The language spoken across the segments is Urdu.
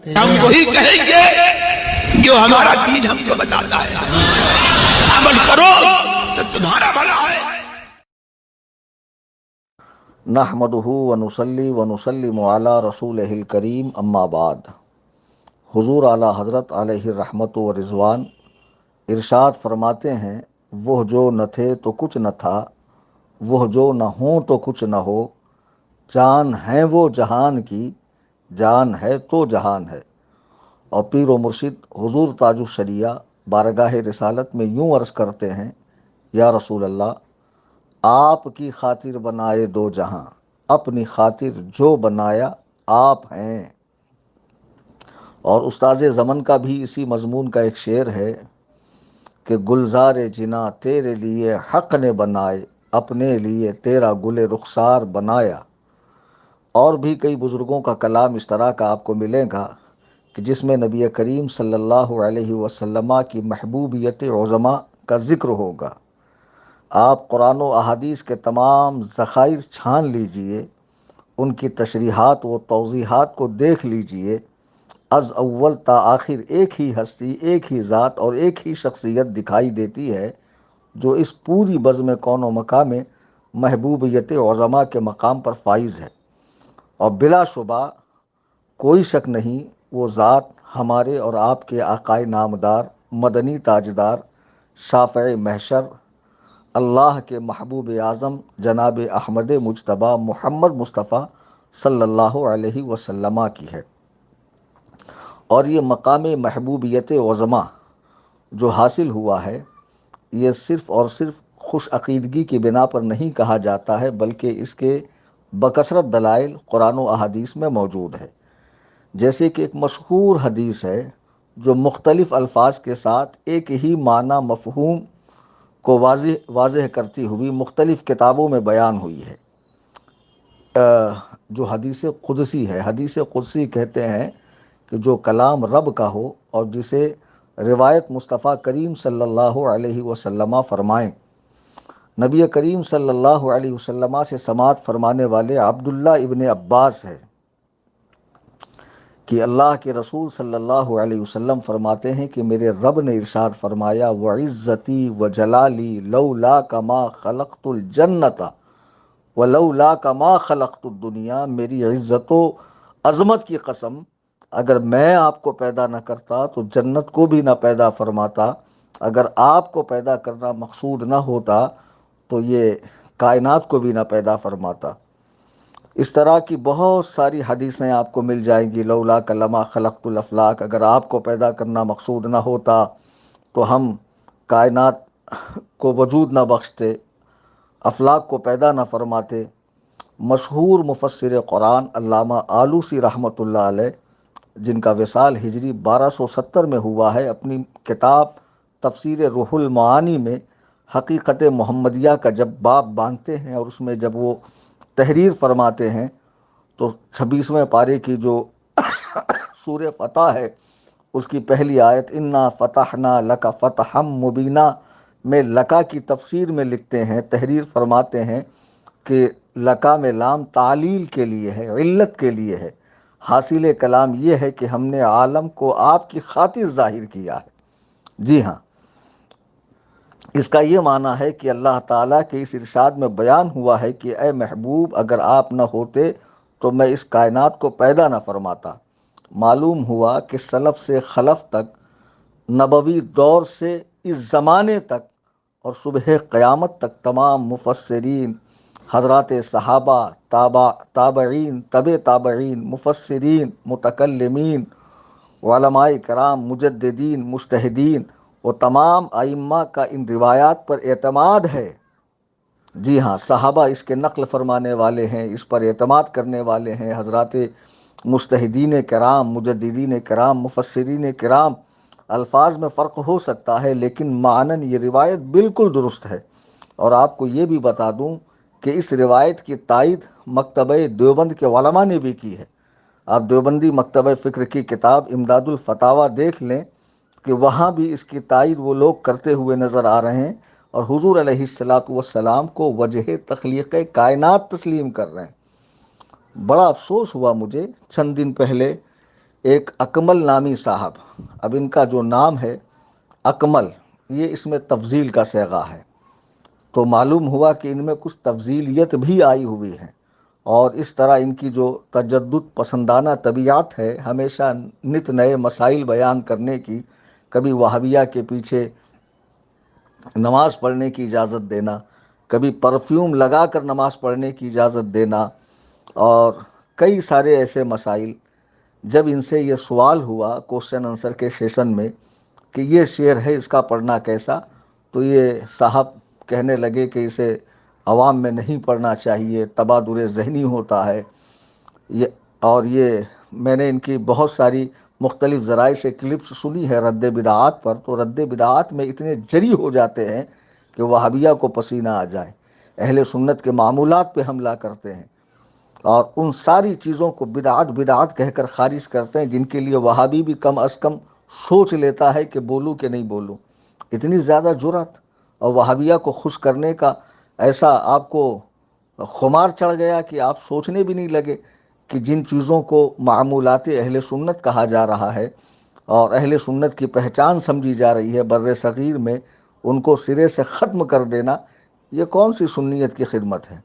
ہم وہی کہیں گے جو ہمارا دین ہم کو بتاتا ہے، عمل کرو تو تمہارا بھلا ہے۔ نحمدہ ونصلی ونسلم علی رسولہ الکریم، اما بعد۔ حضور اعلیٰ حضرت علیہ الرحمت و رضوان ارشاد فرماتے ہیں، وہ جو نہ تھے تو کچھ نہ تھا، وہ جو نہ ہوں تو کچھ نہ ہو، جان ہے وہ جہان کی، جان ہے تو جہان ہے۔ اور پیر و مرشد حضور تاج الشریعہ بارگاہ رسالت میں یوں عرض کرتے ہیں، یا رسول اللہ، آپ کی خاطر بنائے دو جہاں، اپنی خاطر جو بنایا آپ ہیں۔ اور استاذ زمن کا بھی اسی مضمون کا ایک شعر ہے کہ گلزار جنا تیرے لیے حق نے بنائے، اپنے لیے تیرا گل رخسار بنایا۔ اور بھی کئی بزرگوں کا کلام اس طرح کا آپ کو ملے گا کہ جس میں نبی کریم صلی اللہ علیہ وسلم کی محبوبیت عظما کا ذکر ہوگا۔ آپ قرآن و احادیث کے تمام ذخائر چھان لیجئے، ان کی تشریحات و توضیحات کو دیکھ لیجئے، از اول تا آخر ایک ہی ہستی، ایک ہی ذات اور ایک ہی شخصیت دکھائی دیتی ہے جو اس پوری بزم کون و مکان میں محبوبیت عظما کے مقام پر فائز ہے۔ اور بلا شبہ کوئی شک نہیں، وہ ذات ہمارے اور آپ کے آقائے نامدار، مدنی تاجدار، شافع محشر، اللہ کے محبوب اعظم جناب احمد مجتبیٰ محمد مصطفیٰ صلی اللہ علیہ وسلم کی ہے۔ اور یہ مقام محبوبیت عظما جو حاصل ہوا ہے، یہ صرف اور صرف خوش عقیدگی کی بنا پر نہیں کہا جاتا ہے، بلکہ اس کے بکثرت دلائل قرآن و احادیث میں موجود ہے۔ جیسے کہ ایک مشہور حدیث ہے جو مختلف الفاظ کے ساتھ ایک ہی معنی مفہوم کو واضح کرتی ہوئی مختلف کتابوں میں بیان ہوئی ہے، جو حدیث قدسی ہے۔ حدیث قدسی کہتے ہیں کہ جو کلام رب کا ہو اور جسے روایت مصطفیٰ کریم صلی اللہ علیہ وسلم فرمائیں۔ نبی کریم صلی اللہ علیہ وسلم سے سماعت فرمانے والے عبداللہ ابن عباس ہے کہ اللہ کے رسول صلی اللہ علیہ وسلم فرماتے ہیں کہ میرے رب نے ارشاد فرمایا، وَعِزَّتِي وَجَلَالِي لَوْلَاكَ مَا خَلَقْتُ الْجَنَّةَ وَلَوْلَاكَ مَا خَلَقْتُ الدُّنْيَا۔ میری عزت و عظمت کی قسم، اگر میں آپ کو پیدا نہ کرتا تو جنت کو بھی نہ پیدا فرماتا، اگر آپ کو پیدا کرنا مقصود نہ ہوتا تو یہ کائنات کو بھی نہ پیدا فرماتا۔ اس طرح کی بہت ساری حدیثیں آپ کو مل جائیں گی، لولاک لما خلقت الافلاک، اگر آپ کو پیدا کرنا مقصود نہ ہوتا تو ہم کائنات کو وجود نہ بخشتے، افلاک کو پیدا نہ فرماتے۔ مشہور مفسر قرآن علامہ آلوسی رحمۃ اللہ علیہ، جن کا وصال ہجری 1270 میں ہوا ہے، اپنی کتاب تفسیر روح المعانی میں حقیقت محمدیہ کا جب باب باندھتے ہیں اور اس میں جب وہ تحریر فرماتے ہیں تو 26ویں پارے کی جو سورہ فتح ہے اس کی پہلی آیت انا فتحنا لک فتحا مبینہ میں لکا کی تفسیر میں لکھتے ہیں، تحریر فرماتے ہیں کہ لکا میں لام تعلیل کے لیے ہے، علت کے لیے ہے۔ حاصل کلام یہ ہے کہ ہم نے عالم کو آپ کی خاطر ظاہر کیا ہے۔ جی ہاں، اس کا یہ معنی ہے کہ اللہ تعالیٰ کے اس ارشاد میں بیان ہوا ہے کہ اے محبوب، اگر آپ نہ ہوتے تو میں اس کائنات کو پیدا نہ فرماتا۔ معلوم ہوا کہ سلف سے خلف تک، نبوی دور سے اس زمانے تک اور صبح قیامت تک تمام مفسرین، حضرات صحابہ، تابعین، تابعین، مفسرین، متکلمین، علماء کرام، مجددین، مجتہدین و تمام ائمہ کا ان روایات پر اعتماد ہے۔ جی ہاں، صحابہ اس کے نقل فرمانے والے ہیں، اس پر اعتماد کرنے والے ہیں، حضرات مجتہدین کرام، مجددین کرام، مفسرین کرام۔ الفاظ میں فرق ہو سکتا ہے لیکن معنن یہ روایت بالکل درست ہے۔ اور آپ کو یہ بھی بتا دوں کہ اس روایت کی تائید مکتبہ دیوبند کے علماء نے بھی کی ہے۔ آپ دیوبندی مکتبہ فکر کی کتاب امداد الفتاویٰ دیکھ لیں کہ وہاں بھی اس کی تائید وہ لوگ کرتے ہوئے نظر آ رہے ہیں اور حضور علیہ الصلاۃ والسلام کو وجہ تخلیق کائنات تسلیم کر رہے ہیں۔ بڑا افسوس ہوا مجھے چند دن پہلے ایک اکمل نامی صاحب، اب ان کا جو نام ہے اکمل، یہ اس میں تفضیل کا صیغہ ہے، تو معلوم ہوا کہ ان میں کچھ تفضیلیت بھی آئی ہوئی ہے، اور اس طرح ان کی جو تجدد پسندانہ طبیعت ہے، ہمیشہ نت نئے مسائل بیان کرنے کی، کبھی وہابیہ کے پیچھے نماز پڑھنے کی اجازت دینا، کبھی پرفیوم لگا کر نماز پڑھنے کی اجازت دینا، اور کئی سارے ایسے مسائل۔ جب ان سے یہ سوال ہوا کوشچن آنسر کے سیشن میں کہ یہ شعر ہے، اس کا پڑھنا کیسا، تو یہ صاحب کہنے لگے کہ اسے عوام میں نہیں پڑھنا چاہیے، تبادر ذہنی ہوتا ہے یہ، اور یہ میں نے ان کی بہت ساری مختلف ذرائع سے کلپس سنی ہے رد بدعات پر، تو رد بدعات میں اتنے جری ہو جاتے ہیں کہ وہابیہ کو پسینہ آ جائے، اہل سنت کے معمولات پہ حملہ کرتے ہیں، اور ان ساری چیزوں کو بدعات بدعات کہہ کر خارج کرتے ہیں، جن کے لیے وہابی بھی کم از کم سوچ لیتا ہے کہ بولوں کہ نہیں بولوں۔ اتنی زیادہ جرأت، اور وہابیہ کو خوش کرنے کا ایسا آپ کو خمار چڑھ گیا کہ آپ سوچنے بھی نہیں لگے کہ جن چیزوں کو معمولات اہل سنت کہا جا رہا ہے اور اہل سنت کی پہچان سمجھی جا رہی ہے بر صغیر میں، ان کو سرے سے ختم کر دینا، یہ کون سی سنیت کی خدمت ہے؟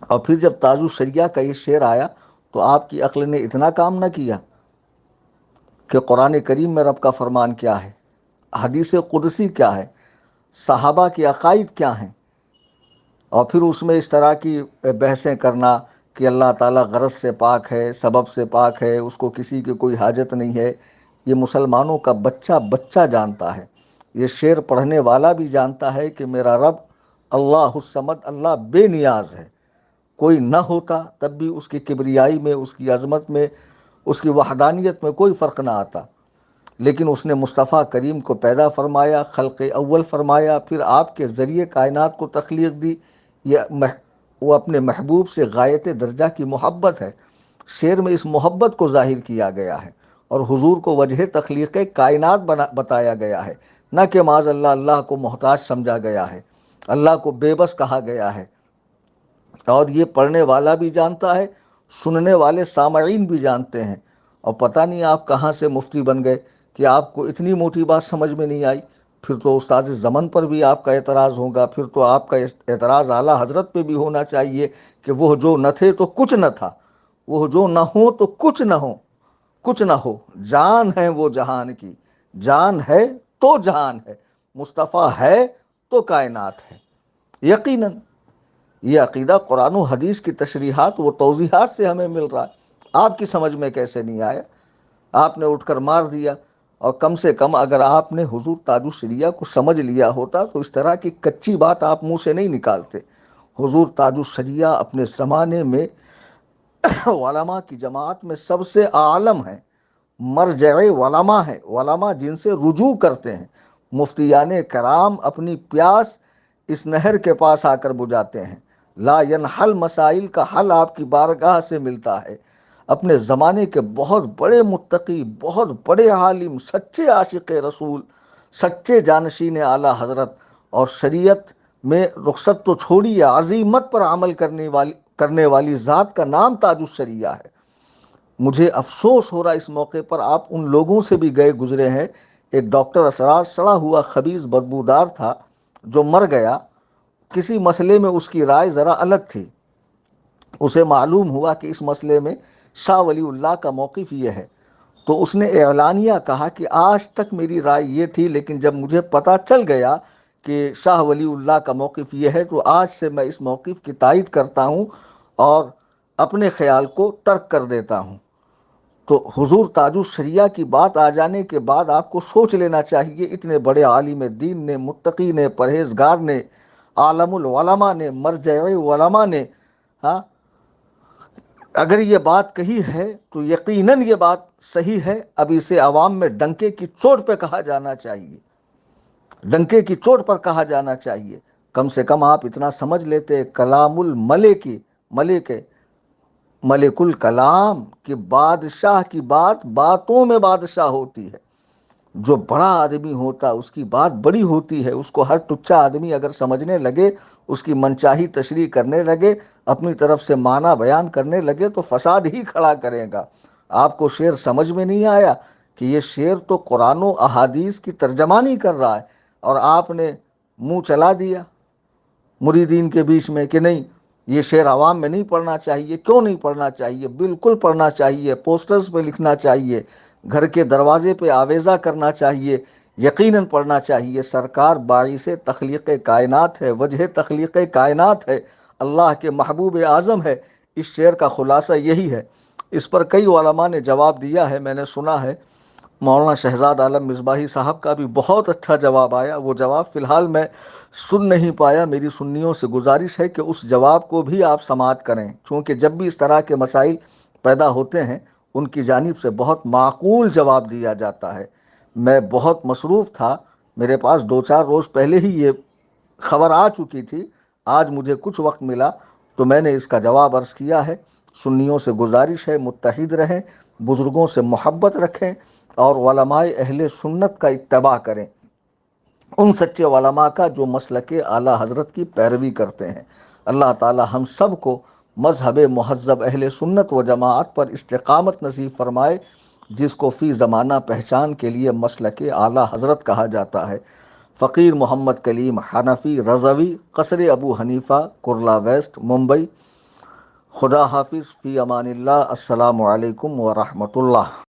اور پھر جب تاج الشریعہ کا یہ شعر آیا تو آپ کی عقل نے اتنا کام نہ کیا کہ قرآن کریم میں رب کا فرمان کیا ہے، حدیث قدسی کیا ہے، صحابہ کے عقائد کیا ہیں، اور پھر اس میں اس طرح کی بحثیں کرنا کہ اللہ تعالیٰ غرض سے پاک ہے، سبب سے پاک ہے، اس کو کسی کی کوئی حاجت نہیں ہے، یہ مسلمانوں کا بچہ بچہ جانتا ہے، یہ شعر پڑھنے والا بھی جانتا ہے کہ میرا رب اللہ الصمد، اللہ بے نیاز ہے، کوئی نہ ہوتا تب بھی اس کی کبریائی میں، اس کی عظمت میں، اس کی وحدانیت میں کوئی فرق نہ آتا، لیکن اس نے مصطفیٰ کریم کو پیدا فرمایا، خلق اول فرمایا، پھر آپ کے ذریعے کائنات کو تخلیق دی، یہ وہ اپنے محبوب سے غایت درجہ کی محبت ہے، شعر میں اس محبت کو ظاہر کیا گیا ہے، اور حضور کو وجہ تخلیق کائنات بتایا گیا ہے، نہ کہ معاذ اللہ اللہ کو محتاج سمجھا گیا ہے، اللہ کو بے بس کہا گیا ہے، اور یہ پڑھنے والا بھی جانتا ہے، سننے والے سامعین بھی جانتے ہیں، اور پتہ نہیں آپ کہاں سے مفتی بن گئے کہ آپ کو اتنی موٹی بات سمجھ میں نہیں آئی، پھر تو استاد زمن پر بھی آپ کا اعتراض ہوگا، پھر تو آپ کا اعتراض اعلیٰ حضرت پہ بھی ہونا چاہیے کہ وہ جو نہ تھے تو کچھ نہ تھا، وہ جو نہ ہو تو کچھ نہ ہو، کچھ نہ ہو، جان ہے وہ جہان کی، جان ہے تو جہان ہے، مصطفیٰ ہے تو کائنات ہے۔ یقیناً یہ عقیدہ قرآن و حدیث کی تشریحات و توضیحات سے ہمیں مل رہا ہے، آپ کی سمجھ میں کیسے نہیں آیا؟ آپ نے اٹھ کر مار دیا، اور کم سے کم اگر آپ نے حضور تاج الشریعہ کو سمجھ لیا ہوتا تو اس طرح کی کچی بات آپ منہ سے نہیں نکالتے۔ حضور تاج الشریعہ اپنے زمانے میں علماء کی جماعت میں سب سے عالم ہیں، مرجع علماء ہیں، علماء جن سے رجوع کرتے ہیں، مفتیان کرام اپنی پیاس اس نہر کے پاس آ کر بجھاتے ہیں، لا ینحل مسائل کا حل آپ کی بارگاہ سے ملتا ہے، اپنے زمانے کے بہت بڑے متقی، بہت بڑے عالم، سچے عاشق رسول، سچے جانشین اعلیٰ حضرت، اور شریعت میں رخصت تو چھوڑیے، عزیمت پر عمل کرنے والی ذات کا نام تاج الشریعہ ہے۔ مجھے افسوس ہو رہا اس موقع پر، آپ ان لوگوں سے بھی گئے گزرے ہیں، ایک ڈاکٹر اسرار سڑا ہوا خبیث بدبودار تھا جو مر گیا، کسی مسئلے میں اس کی رائے ذرا الگ تھی، اسے معلوم ہوا کہ اس مسئلے میں شاہ ولی اللہ کا موقف یہ ہے، تو اس نے اعلانیہ کہا کہ آج تک میری رائے یہ تھی، لیکن جب مجھے پتہ چل گیا کہ شاہ ولی اللہ کا موقف یہ ہے تو آج سے میں اس موقف کی تائید کرتا ہوں اور اپنے خیال کو ترک کر دیتا ہوں۔ تو حضور تاج الشریعہ کی بات آ جانے کے بعد آپ کو سوچ لینا چاہیے، اتنے بڑے عالم دین نے، متقی نے، پرہیزگار نے، عالم العلماء نے، مرجع علماء نے، ہاں، اگر یہ بات کہی ہے تو یقیناً یہ بات صحیح ہے، اب اسے عوام میں ڈنکے کی چوٹ پہ کہا جانا چاہیے، ڈنکے کی چوٹ پر کہا جانا چاہیے، کم سے کم آپ اتنا سمجھ لیتے، کلام ملک الکلام کہ بادشاہ کی بات باتوں میں بادشاہ ہوتی ہے، جو بڑا آدمی ہوتا اس کی بات بڑی ہوتی ہے، اس کو ہر ٹچا آدمی اگر سمجھنے لگے، اس کی منچاہی تشریح کرنے لگے، اپنی طرف سے معنی بیان کرنے لگے تو فساد ہی کھڑا کرے گا۔ آپ کو شعر سمجھ میں نہیں آیا کہ یہ شعر تو قرآن و احادیث کی ترجمانی کر رہا ہے، اور آپ نے منہ چلا دیا مریدین کے بیچ میں کہ نہیں، یہ شعر عوام میں نہیں پڑھنا چاہیے۔ کیوں نہیں پڑھنا چاہیے؟ بالکل پڑھنا چاہیے، پوسٹرز پہ لکھنا چاہیے، گھر کے دروازے پہ آویزہ کرنا چاہیے، یقیناً پڑھنا چاہیے۔ سرکار باعث تخلیق کائنات ہے، وجہ تخلیق کائنات ہے، اللہ کے محبوب اعظم ہے۔ اس شعر کا خلاصہ یہی ہے۔ اس پر کئی علماء نے جواب دیا ہے، میں نے سنا ہے مولانا شہزاد عالم مصباحی صاحب کا بھی بہت اچھا جواب آیا۔ وہ جواب فی الحال میں سن نہیں پایا، میری سنیوں سے گزارش ہے کہ اس جواب کو بھی آپ سماعت کریں، چونکہ جب بھی اس طرح کے مسائل پیدا ہوتے ہیں ان کی جانب سے بہت معقول جواب دیا جاتا ہے۔ میں بہت مصروف تھا، میرے پاس 2-4 روز پہلے ہی یہ خبر آ چکی تھی، آج مجھے کچھ وقت ملا تو میں نے اس کا جواب عرض کیا ہے۔ سنیوں سے گزارش ہے متحد رہیں، بزرگوں سے محبت رکھیں اور علماء اہل سنت کا اتباع کریں، ان سچے علماء کا جو مسلک اعلیٰ حضرت کی پیروی کرتے ہیں۔ اللہ تعالی ہم سب کو مذہب مہذب اہل سنت و جماعت پر استقامت نصیب فرمائے، جس کو فی زمانہ پہچان کے لیے مسلک اعلیٰ حضرت کہا جاتا ہے۔ فقیر محمد کلیم حنفی رضوی، قصر ابو حنیفہ، کرلا ویسٹ، ممبئی۔ خدا حافظ، فی امان اللہ، السلام علیکم ورحمۃ اللہ۔